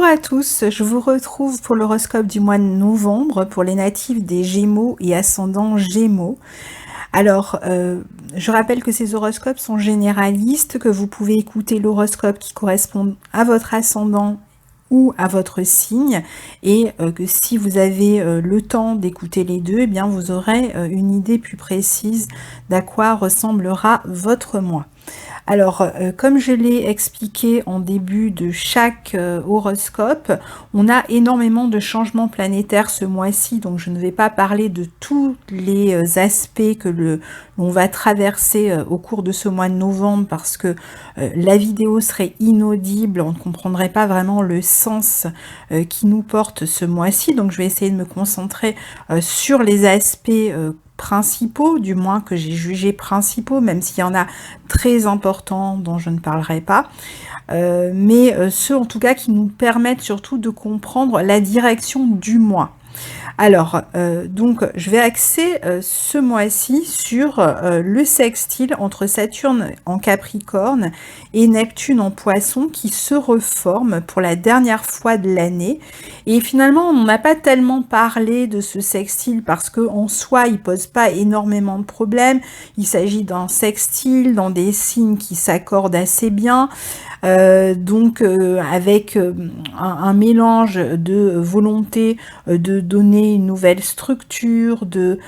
Bonjour à tous, je vous retrouve pour l'horoscope du mois de novembre pour les natifs des Gémeaux et ascendants Gémeaux. Alors, je rappelle que ces horoscopes sont généralistes, que vous pouvez écouter l'horoscope qui correspond à votre ascendant ou à votre signe, et que si vous avez le temps d'écouter les deux, eh bien vous aurez une idée plus précise d'à quoi ressemblera votre mois. Alors, comme je l'ai expliqué en début de chaque horoscope, on a énormément de changements planétaires ce mois-ci, donc je ne vais pas parler de tous les aspects que l'on va traverser au cours de ce mois de novembre, parce que la vidéo serait inaudible, on ne comprendrait pas vraiment le sens qui nous porte ce mois-ci, donc je vais essayer de me concentrer sur les aspects principaux, du moins que j'ai jugé principaux, même s'il y en a très importants dont je ne parlerai pas, mais ceux en tout cas qui nous permettent surtout de comprendre la direction du mois. Alors, donc, je vais axer ce mois-ci sur le sextile entre Saturne en Capricorne et Neptune en Poisson qui se reforme pour la dernière fois de l'année. Et finalement, on n'a pas tellement parlé de ce sextile parce qu'en soi, il pose pas énormément de problèmes. Il s'agit d'un sextile dans des signes qui s'accordent assez bien. Avec un mélange de volonté de donner une nouvelle structure, de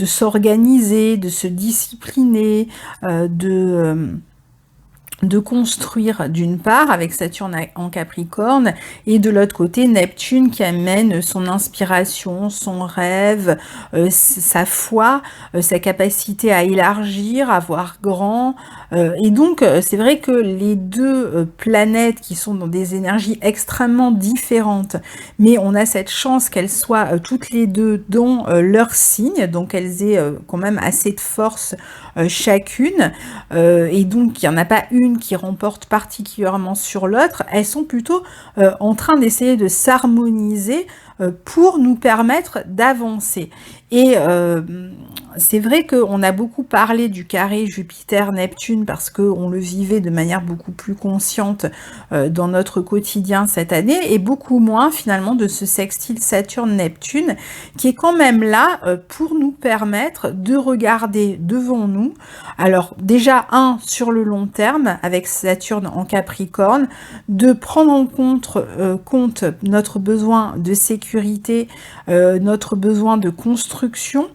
s'organiser, de se discipliner, de construire d'une part avec Saturne en Capricorne et de l'autre côté Neptune qui amène son inspiration, son rêve, sa foi, sa capacité à élargir, à voir grand. Et donc c'est vrai que les deux planètes qui sont dans des énergies extrêmement différentes, mais on a cette chance qu'elles soient toutes les deux dans leur signe, donc elles aient quand même assez de force chacune, et donc il n'y en a pas une qui remporte particulièrement sur l'autre, elles sont plutôt en train d'essayer de s'harmoniser pour nous permettre d'avancer. Et c'est vrai qu'on a beaucoup parlé du carré Jupiter-Neptune parce qu'on le vivait de manière beaucoup plus consciente dans notre quotidien cette année, et beaucoup moins finalement de ce sextile Saturne-Neptune qui est quand même là pour nous permettre de regarder devant nous. Alors déjà, sur le long terme avec Saturne en Capricorne, de prendre en compte notre besoin de sécurité, notre besoin de construction,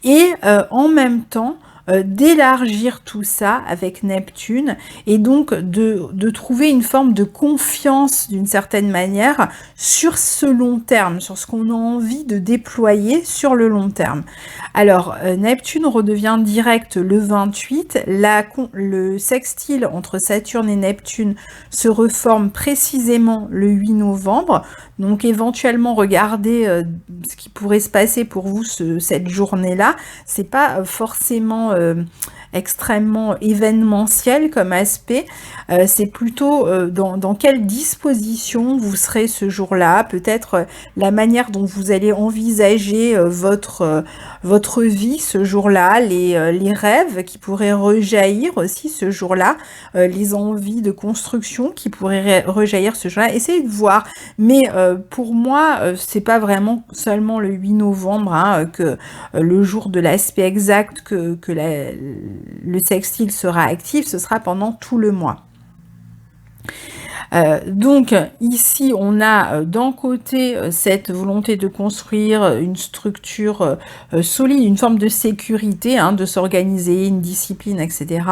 et en même temps d'élargir tout ça avec Neptune, et donc de trouver une forme de confiance d'une certaine manière sur ce long terme, sur ce qu'on a envie de déployer sur le long terme. Alors Neptune redevient direct le 28, le sextile entre Saturne et Neptune se reforme précisément le 8 novembre, donc éventuellement regardez ce qui pourrait se passer pour vous cette journée-là. C'est pas forcément extrêmement événementiel comme aspect, c'est plutôt dans quelle disposition vous serez ce jour-là, peut-être la manière dont vous allez envisager votre vie ce jour-là, les rêves qui pourraient rejaillir aussi ce jour-là, les envies de construction qui pourraient rejaillir ce jour-là. Essayez de voir, mais pour moi, c'est pas vraiment seulement le 8 novembre que le jour de l'aspect exact que le sextile sera actif, ce sera pendant tout le mois. Donc ici on a d'un côté cette volonté de construire une structure solide, une forme de sécurité, de s'organiser, une discipline, etc.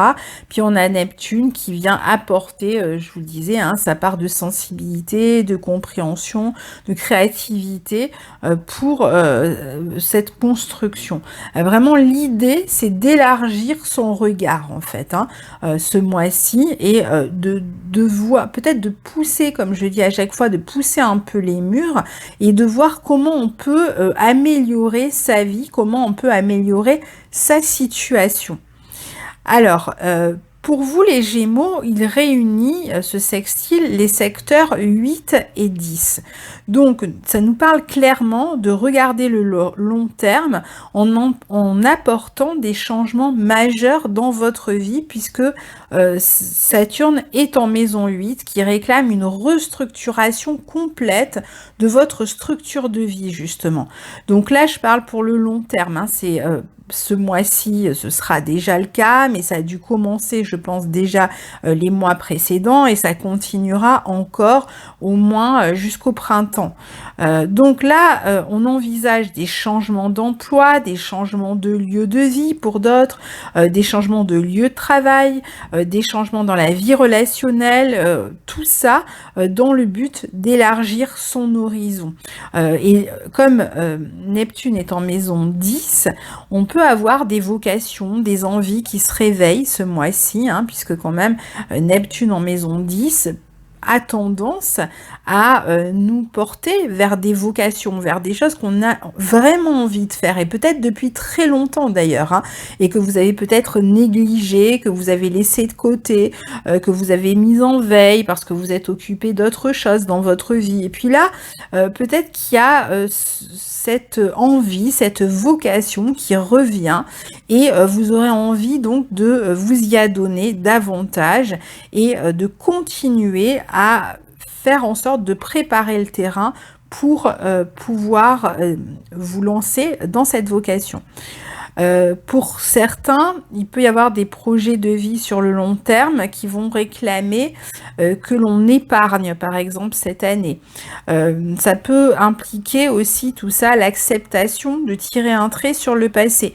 Puis on a Neptune qui vient apporter, je vous le disais, sa part de sensibilité, de compréhension, de créativité pour cette construction. Vraiment l'idée c'est d'élargir son regard en fait ce mois-ci, et de voir, peut-être de pousser, comme je dis à chaque fois, de pousser un peu les murs et de voir comment on peut améliorer sa vie, comment on peut améliorer sa situation. Alors, pour vous, les Gémeaux, il réunit ce sextile les secteurs 8 et 10. Donc, ça nous parle clairement de regarder le long terme en apportant des changements majeurs dans votre vie, puisque Saturne est en maison 8, qui réclame une restructuration complète de votre structure de vie, justement. Donc là, je parle pour le long terme, hein, c'est... ce mois-ci, ce sera déjà le cas, mais ça a dû commencer, je pense, déjà les mois précédents et ça continuera encore au moins jusqu'au printemps. Donc là, on envisage des changements d'emploi, des changements de lieu de vie pour d'autres, des changements de lieu de travail, des changements dans la vie relationnelle, tout ça dans le but d'élargir son horizon. Et comme Neptune est en maison 10, on peut avoir des vocations, des envies qui se réveillent ce mois-ci, hein, puisque quand même Neptune en maison 10 a tendance à nous porter vers des vocations, vers des choses qu'on a vraiment envie de faire, et peut-être depuis très longtemps d'ailleurs, hein, et que vous avez peut-être négligé, que vous avez laissé de côté, que vous avez mis en veille parce que vous êtes occupé d'autres choses dans votre vie. Et puis là, peut-être qu'il y a cette envie, cette vocation qui revient, et vous aurez envie donc de vous y adonner davantage et de continuer à faire en sorte de préparer le terrain pour pouvoir vous lancer dans cette vocation. Pour certains, il peut y avoir des projets de vie sur le long terme qui vont réclamer que l'on épargne, par exemple, cette année. Ça peut impliquer aussi tout ça, l'acceptation de tirer un trait sur le passé,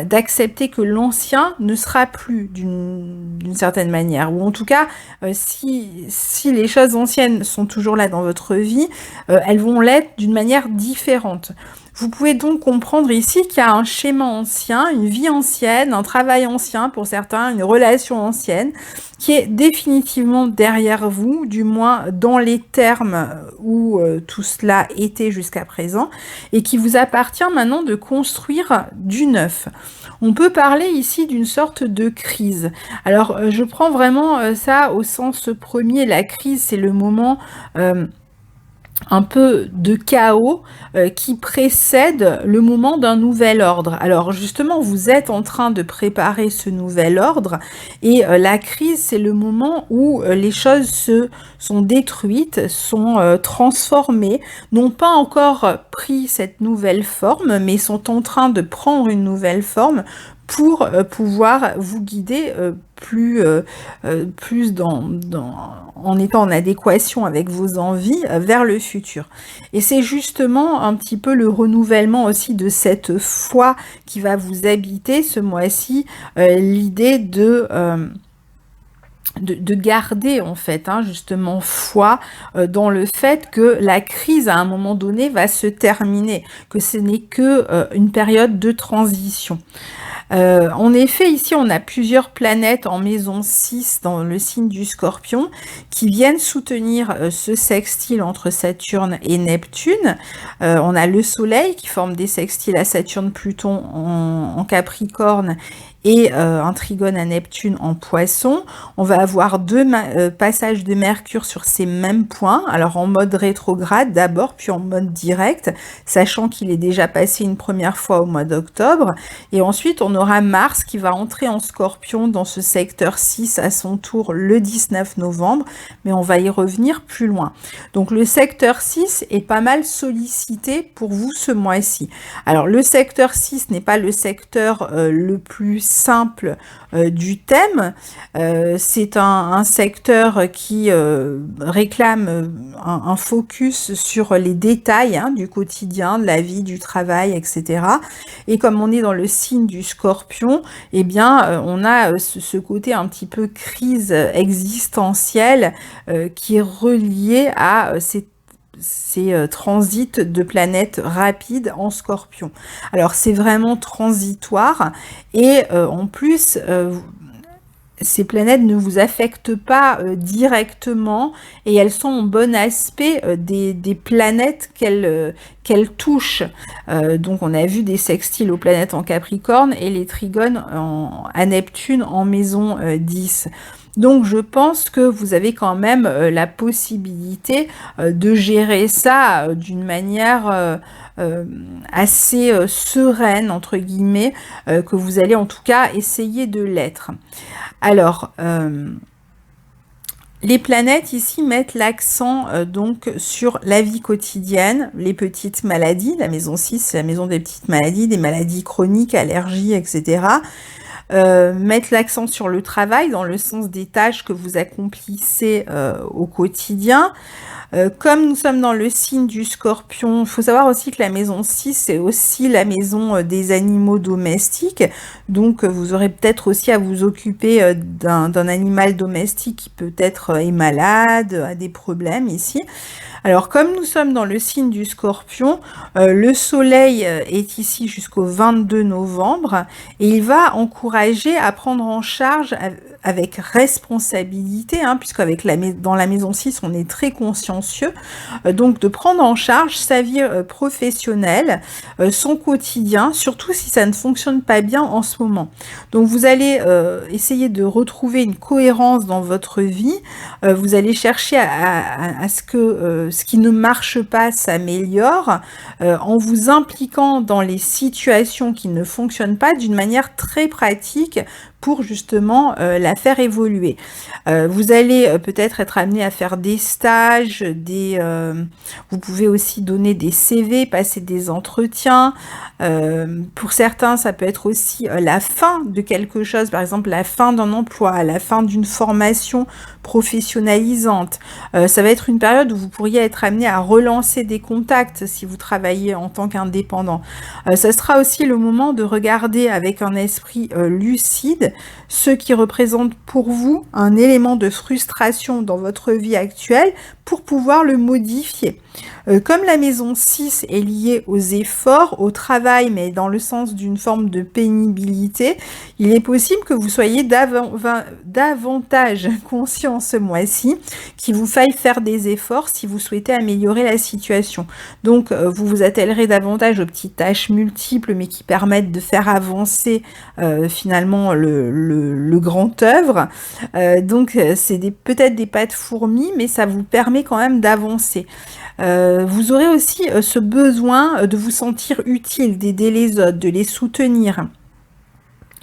d'accepter que l'ancien ne sera plus d'une certaine manière, ou en tout cas, si les choses anciennes sont toujours là dans votre vie, elles vont l'être d'une manière différente. Vous pouvez donc comprendre ici qu'il y a un schéma ancien, une vie ancienne, un travail ancien pour certains, une relation ancienne, qui est définitivement derrière vous, du moins dans les termes où tout cela était jusqu'à présent, et qui vous appartient maintenant de construire du neuf. On peut parler ici d'une sorte de crise. Alors, je prends vraiment ça au sens premier. La crise, c'est le moment... un peu de chaos qui précède le moment d'un nouvel ordre. Alors justement, vous êtes en train de préparer ce nouvel ordre, et la crise, c'est le moment où les choses sont détruites, sont transformées, n'ont pas encore pris cette nouvelle forme, mais sont en train de prendre une nouvelle forme pour pouvoir vous guider plus en étant en adéquation avec vos envies vers le futur. Et c'est justement un petit peu le renouvellement aussi de cette foi qui va vous habiter ce mois-ci, l'idée de garder en fait justement foi dans le fait que la crise à un moment donné va se terminer, que ce n'est que une période de transition. En effet, ici, on a plusieurs planètes en maison 6 dans le signe du Scorpion qui viennent soutenir ce sextile entre Saturne et Neptune. On a le Soleil qui forme des sextiles à Saturne, Pluton en Capricorne, et un trigone à Neptune en Poisson. On va avoir deux passages de Mercure sur ces mêmes points, alors en mode rétrograde d'abord, puis en mode direct, sachant qu'il est déjà passé une première fois au mois d'octobre. Et ensuite, on aura Mars qui va entrer en Scorpion dans ce secteur 6 à son tour le 19 novembre, mais on va y revenir plus loin. Donc le secteur 6 est pas mal sollicité pour vous ce mois-ci. Alors le secteur 6 n'est pas le secteur le plus simple du thème, c'est un secteur qui réclame un focus sur les détails du quotidien, de la vie, du travail, etc. Et comme on est dans le signe du Scorpion, eh bien on a ce côté un petit peu crise existentielle qui est relié à ces transits de planètes rapides en Scorpion. Alors c'est vraiment transitoire, et en plus ces planètes ne vous affectent pas directement et elles sont en bon aspect des planètes qu'elles touchent. Donc on a vu des sextiles aux planètes en Capricorne et les trigones à Neptune en maison 10. Donc je pense que vous avez quand même la possibilité de gérer ça d'une manière assez sereine, entre guillemets, que vous allez en tout cas essayer de l'être. Alors, les planètes ici mettent l'accent donc sur la vie quotidienne, les petites maladies. La maison 6, c'est la maison des petites maladies, des maladies chroniques, allergies, etc. Mettre l'accent sur le travail dans le sens des tâches que vous accomplissez au quotidien. Comme nous sommes dans le signe du Scorpion, il faut savoir aussi que la maison 6, c'est aussi la maison des animaux domestiques. Donc, vous aurez peut-être aussi à vous occuper d'un animal domestique qui peut-être est malade, a des problèmes ici. Alors, comme nous sommes dans le signe du Scorpion, le soleil est ici jusqu'au 22 novembre et il va encourager à prendre en charge avec responsabilité, puisque dans la maison 6, on est très consciencieux, donc de prendre en charge sa vie professionnelle, son quotidien, surtout si ça ne fonctionne pas bien en ce moment. Donc, vous allez essayer de retrouver une cohérence dans votre vie, vous allez chercher à ce que ce qui ne marche pas s'améliore en vous impliquant dans les situations qui ne fonctionnent pas d'une manière très pratique pour justement la faire évoluer. Vous allez peut-être être amené à faire des stages, vous pouvez aussi donner des CV, passer des entretiens. Pour certains, ça peut être aussi la fin de quelque chose, par exemple la fin d'un emploi, la fin d'une formation professionnalisante. Ça va être une période où vous pourriez être amené à relancer des contacts si vous travaillez en tant qu'indépendant. Ça sera aussi le moment de regarder avec un esprit lucide ce qui représente pour vous un élément de frustration dans votre vie actuelle pour pouvoir le modifier. Comme la maison 6 est liée aux efforts, au travail, mais dans le sens d'une forme de pénibilité, il est possible que vous soyez davantage conscient ce mois-ci, qu'il vous faille faire des efforts si vous souhaitez améliorer la situation. Donc, vous vous attellerez davantage aux petites tâches multiples, mais qui permettent de faire avancer finalement le grand œuvre. Donc, c'est peut-être des pas de fourmi, mais ça vous permet quand même d'avancer. Vous aurez aussi ce besoin de vous sentir utile, d'aider les autres, de les soutenir.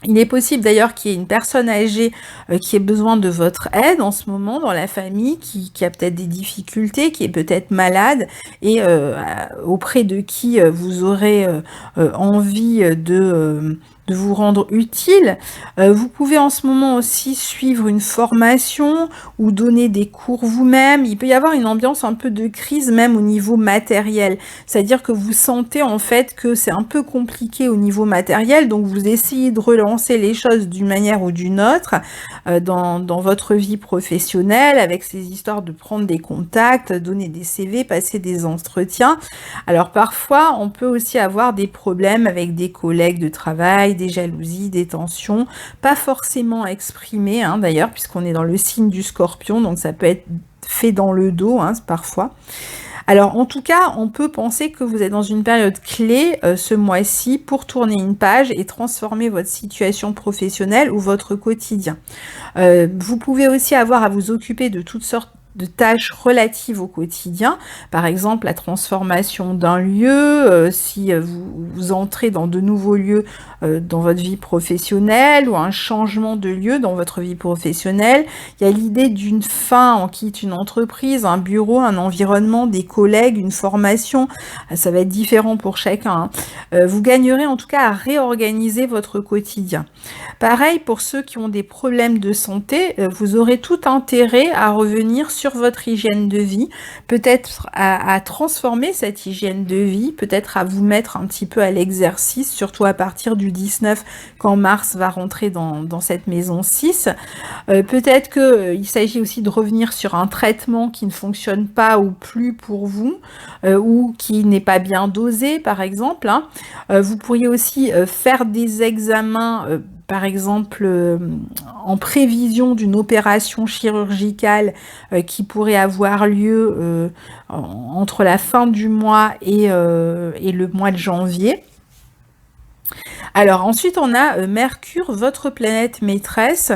Il est possible d'ailleurs qu'il y ait une personne âgée qui ait besoin de votre aide en ce moment dans la famille, qui a peut-être des difficultés, qui est peut-être malade et auprès de qui vous aurez envie de vous rendre utile. Vous pouvez en ce moment aussi suivre une formation ou donner des cours vous-même. Il peut y avoir une ambiance un peu de crise même au niveau matériel. C'est-à-dire que vous sentez en fait que c'est un peu compliqué au niveau matériel, donc vous essayez de relancer les choses d'une manière ou d'une autre dans votre vie professionnelle avec ces histoires de prendre des contacts, donner des CV, passer des entretiens. Alors parfois, on peut aussi avoir des problèmes avec des collègues de travail, des jalousies, des tensions, pas forcément exprimées d'ailleurs, puisqu'on est dans le signe du Scorpion, donc ça peut être fait dans le dos parfois. Alors en tout cas, on peut penser que vous êtes dans une période clé ce mois-ci pour tourner une page et transformer votre situation professionnelle ou votre quotidien. Vous pouvez aussi avoir à vous occuper de toutes sortes de tâches relatives au quotidien, par exemple la transformation d'un lieu, si vous entrez dans de nouveaux lieux dans votre vie professionnelle ou un changement de lieu dans votre vie professionnelle. Il y a l'idée d'une fin, on quitte une entreprise, un bureau, un environnement, des collègues, une formation, ça va être différent pour chacun. Vous gagnerez en tout cas à réorganiser votre quotidien. Pareil pour ceux qui ont des problèmes de santé, vous aurez tout intérêt à revenir sur votre hygiène de vie, peut-être à transformer cette hygiène de vie, peut-être à vous mettre un petit peu à l'exercice, surtout à partir du 19 quand Mars va rentrer dans cette maison 6. Peut-être qu'il s'agit aussi de revenir sur un traitement qui ne fonctionne pas ou plus pour vous, ou qui n'est pas bien dosé par exemple. Vous pourriez aussi faire des examens par exemple, en prévision d'une opération chirurgicale qui pourrait avoir lieu entre la fin du mois et le mois de janvier. Alors ensuite, on a Mercure, votre planète maîtresse,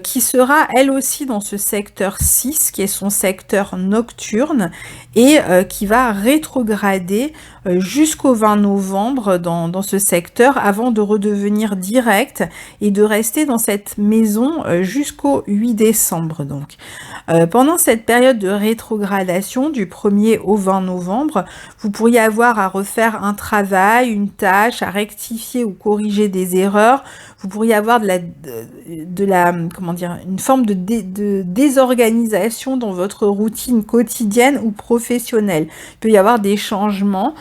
qui sera elle aussi dans ce secteur 6, qui est son secteur nocturne, et qui va rétrograder jusqu'au 20 novembre dans ce secteur, avant de redevenir direct et de rester dans cette maison jusqu'au 8 décembre. Donc, pendant cette période de rétrogradation, du 1er au 20 novembre, vous pourriez avoir à refaire un travail, une tâche, à rectifier ou corriger des erreurs. Vous pourriez avoir comment dire, une forme de désorganisation dans votre routine quotidienne ou professionnelle. Il peut y avoir des changements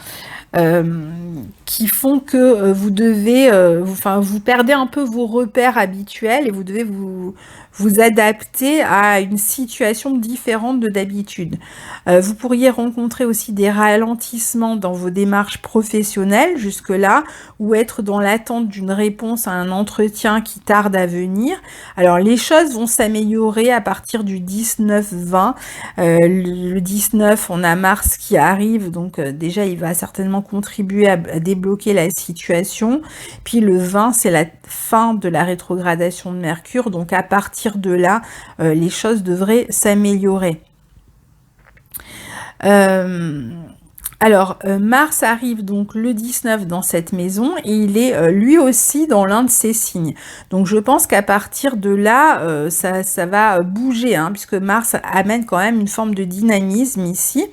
qui font que vous devez, vous perdez un peu vos repères habituels et vous devez vous adapter à une situation différente de d'habitude. Vous pourriez rencontrer aussi des ralentissements dans vos démarches professionnelles jusque-là, ou être dans l'attente d'une réponse à un entretien qui tarde à venir. Alors les choses vont s'améliorer à partir du 19-20. Le 19, on a Mars qui arrive, donc déjà il va certainement contribuer à débloquer la situation. Puis le 20, c'est la fin de la rétrogradation de Mercure, donc à partir de là, les choses devraient s'améliorer. Alors, Mars arrive donc le 19 dans cette maison et il est lui aussi dans l'un de ses signes. Donc je pense qu'à partir de là, ça va bouger, hein, puisque Mars amène quand même une forme de dynamisme ici.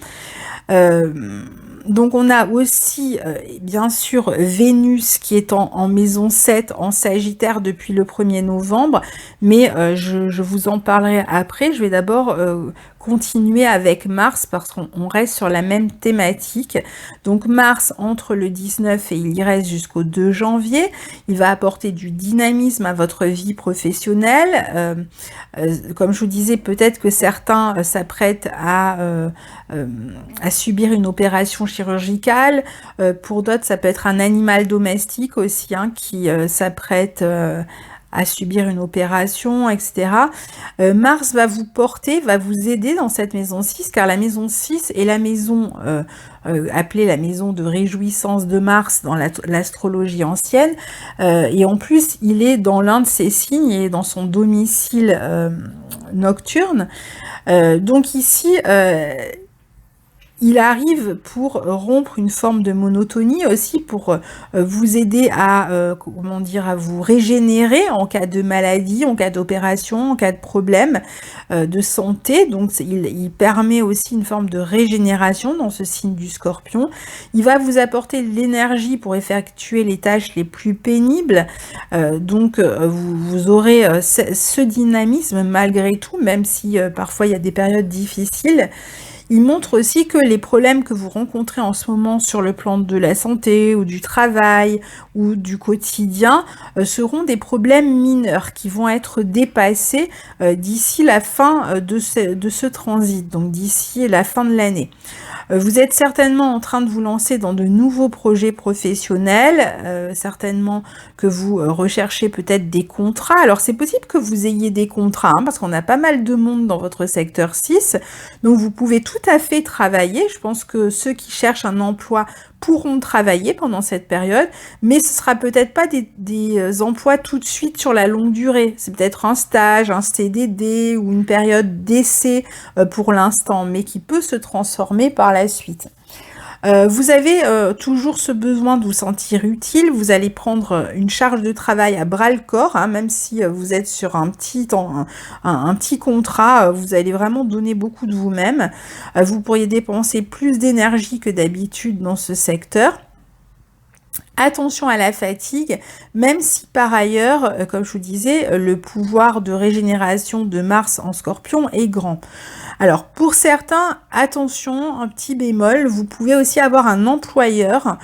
Donc on a aussi bien sûr Vénus qui est en maison 7 en Sagittaire depuis le 1er novembre, mais je vous en parlerai après. Je vais d'abord continuer avec Mars parce qu'on reste sur la même thématique. Donc Mars entre le 19 et il y reste jusqu'au 2 janvier. Il va apporter du dynamisme à votre vie professionnelle. Comme je vous disais, peut-être que certains s'apprêtent à subir une opération chirurgicale. Pour d'autres, ça peut être un animal domestique aussi, hein, qui s'apprête à subir une opération, etc. Mars va vous porter, va vous aider dans cette maison 6, car la maison 6 est la maison appelée la maison de réjouissance de Mars dans l'astrologie ancienne, et en plus il est dans l'un de ses signes et dans son domicile nocturne. Donc ici, il arrive pour rompre une forme de monotonie aussi, pour vous aider à, comment dire, à vous régénérer en cas de maladie, en cas d'opération, en cas de problème de santé. Donc il permet aussi une forme de régénération dans ce signe du Scorpion. Il va vous apporter de l'énergie pour effectuer les tâches les plus pénibles. Donc vous aurez ce dynamisme malgré tout, même si parfois il y a des périodes difficiles. Il montre aussi que les problèmes que vous rencontrez en ce moment sur le plan de la santé ou du travail ou du quotidien seront des problèmes mineurs qui vont être dépassés d'ici la fin de ce transit, donc d'ici la fin de l'année. Vous êtes certainement en train de vous lancer dans de nouveaux projets professionnels, certainement que vous recherchez peut-être des contrats. Alors c'est possible que vous ayez des contrats, hein, parce qu'on a pas mal de monde dans votre secteur 6, donc vous pouvez tout à fait travailler. Je pense que ceux qui cherchent un emploi pourront travailler pendant cette période, mais ce sera peut-être pas des emplois tout de suite sur la longue durée. C'est peut-être un stage, un CDD ou une période d'essai pour l'instant, mais qui peut se transformer par la suite. Vous avez toujours ce besoin de vous sentir utile. Vous allez prendre une charge de travail à bras-le-corps, hein, même si vous êtes sur un petit contrat, vous allez vraiment donner beaucoup de vous-même. Vous pourriez dépenser plus d'énergie que d'habitude dans ce secteur. Attention à la fatigue, même si par ailleurs, comme je vous disais, le pouvoir de régénération de Mars en Scorpion est grand. Alors pour certains, attention, un petit bémol, vous pouvez aussi avoir un employeur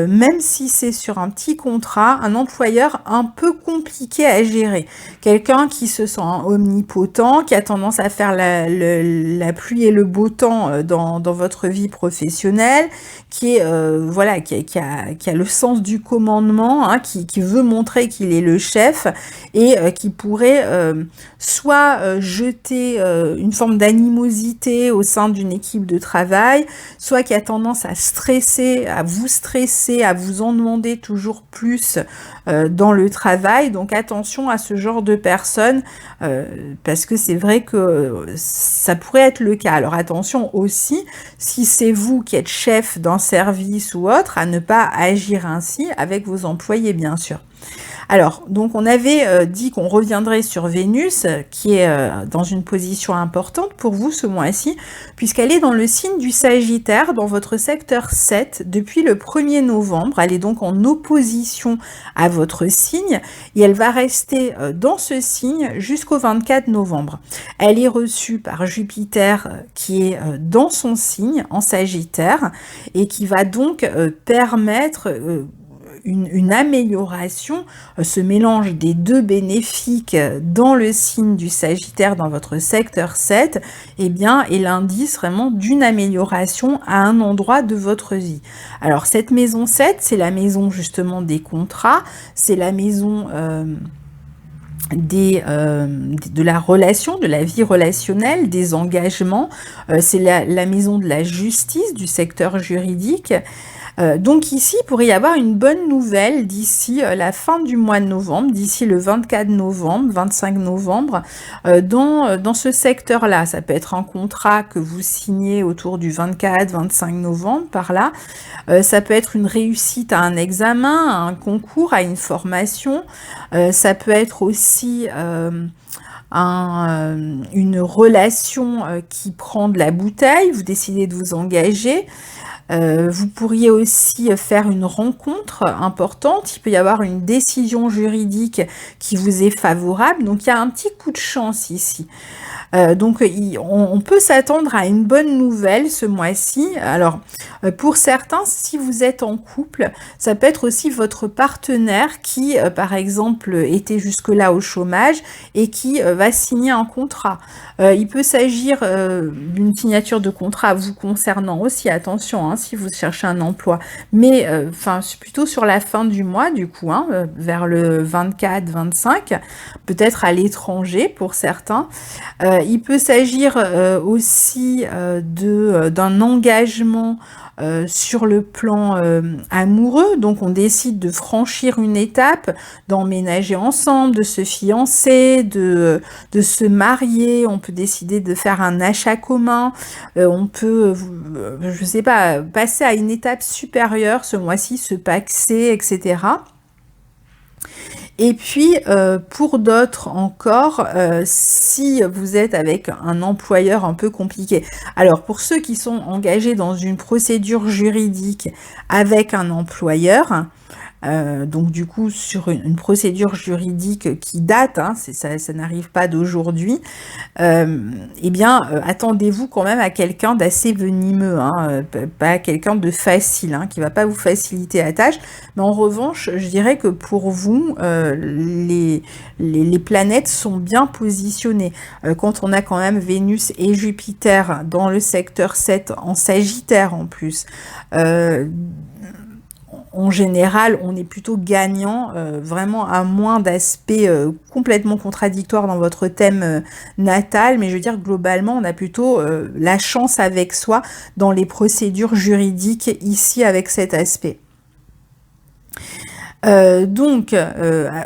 même si c'est sur un petit contrat, un employeur un peu compliqué à gérer. Quelqu'un qui se sent omnipotent, qui a tendance à faire la pluie et le beau temps dans votre vie professionnelle, qui est voilà, qui a le sens du commandement, hein, qui veut montrer qu'il est le chef et qui pourrait soit jeter une forme d'animosité au sein d'une équipe de travail, soit qui a tendance à stresser, à vous en demander toujours plus dans le travail. Donc attention à ce genre de personnes parce que c'est vrai que ça pourrait être le cas. Alors attention aussi, si c'est vous qui êtes chef d'un service ou autre, à ne pas agir ainsi avec vos employés, bien sûr. Alors, donc on avait dit qu'on reviendrait sur Vénus, qui est dans une position importante pour vous ce mois-ci, puisqu'elle est dans le signe du Sagittaire, dans votre secteur 7, depuis le 1er novembre. Elle est donc en opposition à votre signe, et elle va rester dans ce signe jusqu'au 24 novembre. Elle est reçue par Jupiter, qui est dans son signe, en Sagittaire, et qui va donc permettre une amélioration, ce mélange des deux bénéfiques dans le signe du Sagittaire, dans votre secteur 7, eh bien, est l'indice vraiment d'une amélioration à un endroit de votre vie. Alors, cette maison 7, c'est la maison justement des contrats, c'est la maison de la relation, de la vie relationnelle, des engagements, c'est la maison de la justice, du secteur juridique. Donc ici, il pourrait y avoir une bonne nouvelle d'ici la fin du mois de novembre, d'ici le 24 novembre, 25 novembre, dans ce secteur-là. Ça peut être un contrat que vous signez autour du 24-25 novembre, par là. Ça peut être une réussite à un examen, à un concours, à une formation. Ça peut être aussi une relation qui prend de la bouteille, vous décidez de vous engager. Vous pourriez aussi faire une rencontre importante, il peut y avoir une décision juridique qui vous est favorable, donc il y a un petit coup de chance ici. Donc on peut s'attendre à une bonne nouvelle ce mois-ci. Alors pour certains, si vous êtes en couple, ça peut être aussi votre partenaire qui par exemple était jusque-là au chômage et qui va signer un contrat. Il peut s'agir d'une signature de contrat vous concernant aussi, attention hein, si vous cherchez un emploi, mais enfin plutôt sur la fin du mois du coup, hein, vers le 24-25, peut-être à l'étranger pour certains. Il peut s'agir aussi d'un engagement sur le plan amoureux, donc on décide de franchir une étape, d'emménager ensemble, de se fiancer, de se marier, on peut décider de faire un achat commun, on peut, je sais pas, passer à une étape supérieure ce mois-ci, se paxer, etc. Et puis, pour d'autres encore, si vous êtes avec un employeur un peu compliqué. Alors, pour ceux qui sont engagés dans une procédure juridique avec un employeur, donc du coup sur une procédure juridique qui date, hein, ça n'arrive pas d'aujourd'hui, eh bien attendez-vous quand même à quelqu'un d'assez venimeux, hein, pas quelqu'un de facile, hein, qui va pas vous faciliter la tâche, mais en revanche je dirais que pour vous les planètes sont bien positionnées. Quand on a quand même Vénus et Jupiter dans le secteur 7 en Sagittaire en plus, en général, on est plutôt gagnant, vraiment à moins d'aspects complètement contradictoires dans votre thème natal, mais je veux dire globalement, on a plutôt la chance avec soi dans les procédures juridiques ici avec cet aspect.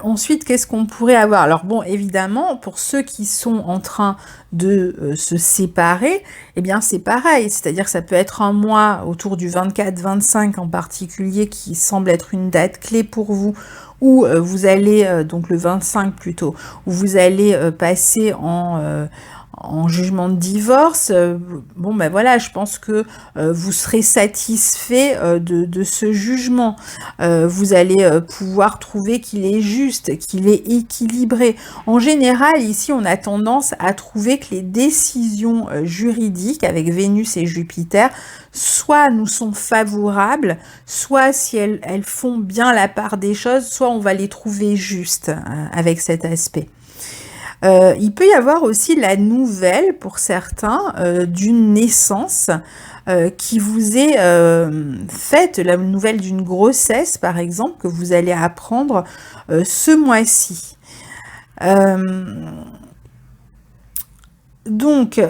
Ensuite, qu'est-ce qu'on pourrait avoir? Alors bon, évidemment, pour ceux qui sont en train de se séparer, eh bien c'est pareil, c'est-à-dire que ça peut être un mois autour du 24-25 en particulier qui semble être une date clé pour vous, où vous allez, donc le 25 plutôt, où vous allez passer en jugement de divorce, bon ben voilà, je pense que vous serez satisfait de ce jugement. Vous allez pouvoir trouver qu'il est juste, qu'il est équilibré. En général, ici, on a tendance à trouver que les décisions juridiques avec Vénus et Jupiter, soit nous sont favorables, soit si elles font bien la part des choses, soit on va les trouver justes avec cet aspect. Il peut y avoir aussi la nouvelle, pour certains, d'une naissance qui vous est faite, la nouvelle d'une grossesse, par exemple, que vous allez apprendre ce mois-ci. Donc,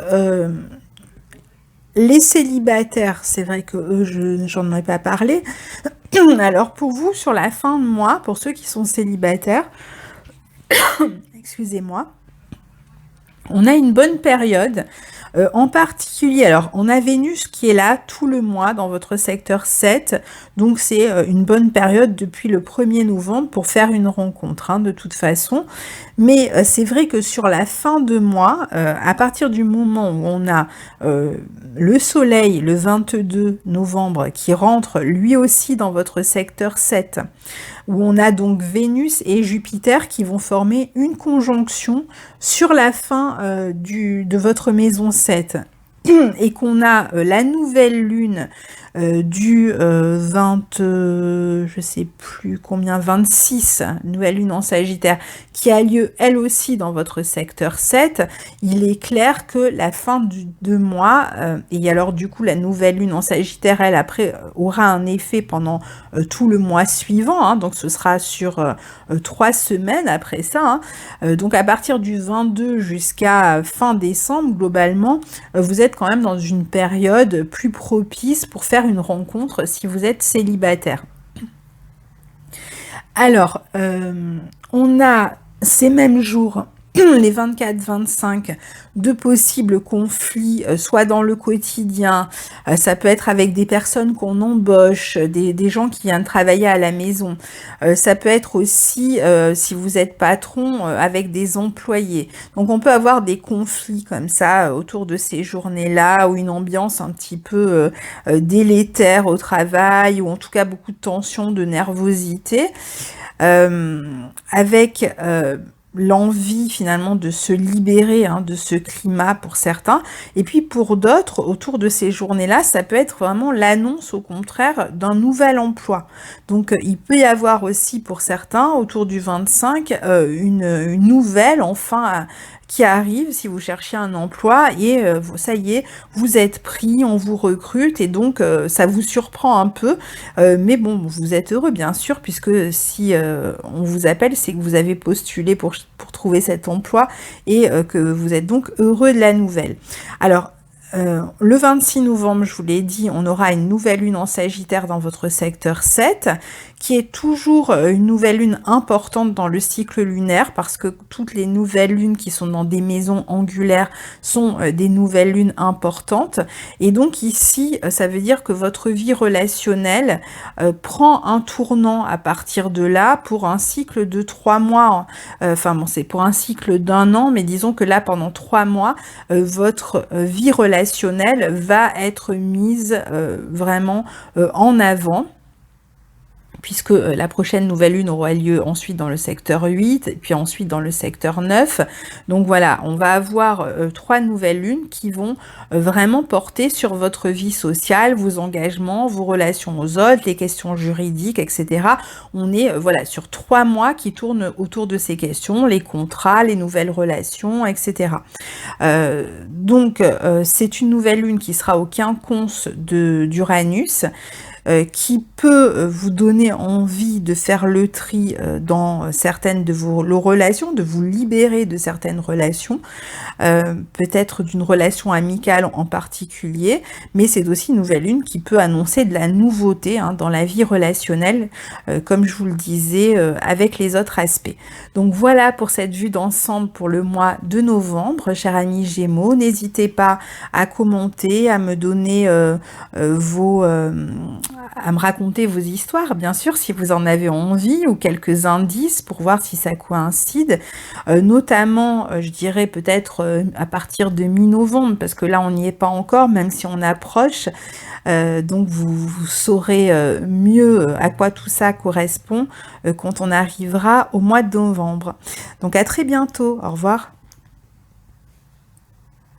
les célibataires, c'est vrai que eux, j'en ai pas parlé. Alors, pour vous, sur la fin de mois, pour ceux qui sont célibataires, excusez-moi, on a une bonne période, en particulier, alors on a Vénus qui est là tout le mois dans votre secteur 7, donc c'est une bonne période depuis le 1er novembre pour faire une rencontre, hein, de toute façon. Mais c'est vrai que sur la fin de mois, à partir du moment où on a le soleil le 22 novembre qui rentre lui aussi dans votre secteur 7, où on a donc Vénus et Jupiter qui vont former une conjonction sur la fin de votre maison 7, et qu'on a la nouvelle lune du 20, je sais plus combien, 26, nouvelle lune en Sagittaire, qui a lieu elle aussi dans votre secteur 7, il est clair que la fin de mois, et alors du coup la nouvelle lune en Sagittaire, elle après aura un effet pendant tout le mois suivant, hein, donc ce sera sur 3 semaines après ça, hein. Donc à partir du 22 jusqu'à fin décembre, globalement, vous êtes quand même dans une période plus propice pour faire une rencontre si vous êtes célibataire. Alors, on a ces mêmes jours, les 24-25, de possibles conflits, soit dans le quotidien, ça peut être avec des personnes qu'on embauche, des gens qui viennent travailler à la maison, ça peut être aussi, si vous êtes patron, avec des employés. Donc on peut avoir des conflits comme ça autour de ces journées-là, ou une ambiance un petit peu délétère au travail, ou en tout cas beaucoup de tension, de nervosité, avec l'envie finalement de se libérer, hein, de ce climat pour certains, et puis pour d'autres, autour de ces journées-là, ça peut être vraiment l'annonce au contraire d'un nouvel emploi. Donc il peut y avoir aussi pour certains, autour du 25, une nouvelle enfin qui arrive si vous cherchez un emploi, et ça y est, vous êtes pris, on vous recrute, et donc ça vous surprend un peu, mais bon, vous êtes heureux bien sûr, puisque si on vous appelle, c'est que vous avez postulé pour trouver cet emploi, et que vous êtes donc heureux de la nouvelle. Alors, le 26 novembre, je vous l'ai dit, on aura une nouvelle lune en Sagittaire dans votre secteur 7, qui est toujours une nouvelle lune importante dans le cycle lunaire, parce que toutes les nouvelles lunes qui sont dans des maisons angulaires sont des nouvelles lunes importantes. Et donc ici, ça veut dire que votre vie relationnelle prend un tournant à partir de là pour un cycle de 3 mois. Enfin bon, c'est pour un cycle d'1 an, mais disons que là, pendant 3 mois, votre vie relationnelle va être mise vraiment en avant, puisque la prochaine nouvelle lune aura lieu ensuite dans le secteur 8, et puis ensuite dans le secteur 9. Donc voilà, on va avoir 3 nouvelles lunes qui vont vraiment porter sur votre vie sociale, vos engagements, vos relations aux autres, les questions juridiques, etc. On est voilà sur 3 mois qui tournent autour de ces questions, les contrats, les nouvelles relations, etc. Donc c'est une nouvelle lune qui sera au quinconce d'Uranus, qui peut vous donner envie de faire le tri dans certaines de vos relations, de vous libérer de certaines relations, peut-être d'une relation amicale en particulier, mais c'est aussi une nouvelle lune qui peut annoncer de la nouveauté, hein, dans la vie relationnelle, comme je vous le disais, avec les autres aspects. Donc voilà pour cette vue d'ensemble pour le mois de novembre, chers amis Gémeaux. N'hésitez pas à commenter, à me donner à me raconter vos histoires, bien sûr, si vous en avez envie, ou quelques indices pour voir si ça coïncide. Notamment, je dirais peut-être à partir de mi-novembre, parce que là, on n'y est pas encore, même si on approche. Donc, vous saurez mieux à quoi tout ça correspond quand on arrivera au mois de novembre. Donc, à très bientôt. Au revoir.